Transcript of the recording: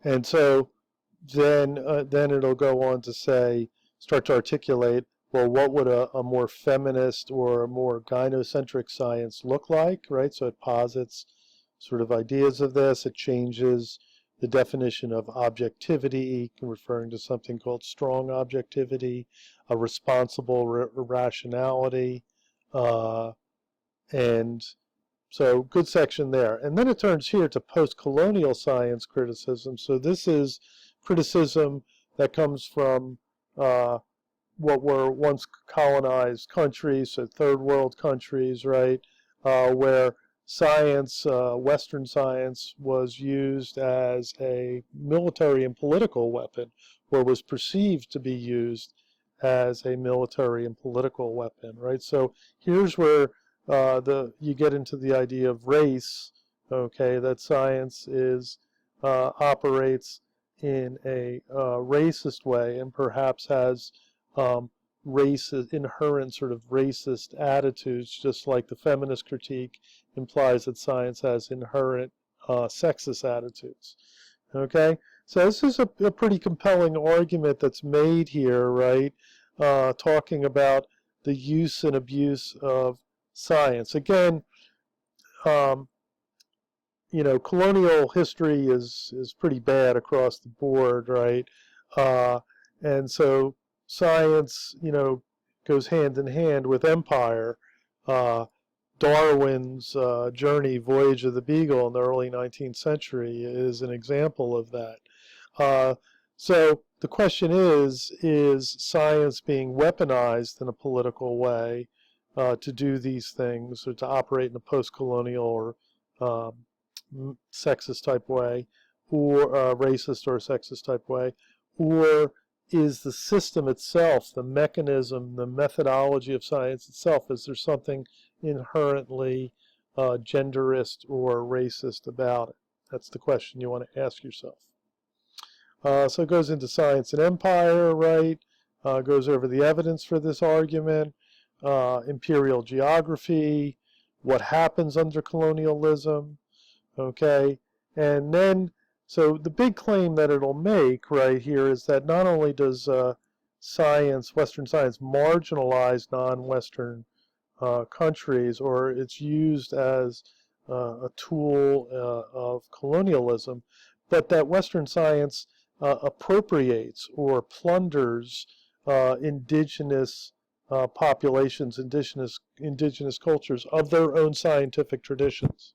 And so then it'll go on to say, start to articulate, well, what would a more feminist or a more gynocentric science look like, right? So it posits sort of ideas of this. It changes the definition of objectivity, referring to something called strong objectivity, a responsible rationality, and so good section there. And then it turns here to postcolonial science criticism. So this is criticism that comes from what were once colonized countries, so third world countries, right, where science, Western science, was used as a military and political weapon, or was perceived to be used as a military and political weapon, right? So here's where you get into the idea of race, okay, that science operates in a racist way and perhaps has inherent sort of racist attitudes, just like the feminist critique implies that science has inherent sexist attitudes. Okay, so this is a pretty compelling argument that's made here, right? Talking about the use and abuse of science. Again, colonial history is pretty bad across the board, right? And so science, goes hand in hand with empire. Darwin's journey, Voyage of the Beagle, in the early 19th century is an example of that. So the question is science being weaponized in a political way to do these things, or to operate in a post-colonial or sexist type way, or racist or sexist type way, or is the system itself, the mechanism, the methodology of science itself, is there something inherently genderist or racist about it? That's the question you want to ask yourself. So it goes into science and empire, right? Goes over the evidence for this argument, imperial geography, what happens under colonialism, okay? And then, so the big claim that it'll make right here is that not only does science, Western science, marginalize non-Western countries, or it's used as a tool of colonialism, but that Western science appropriates or plunders indigenous populations, indigenous cultures of their own scientific traditions.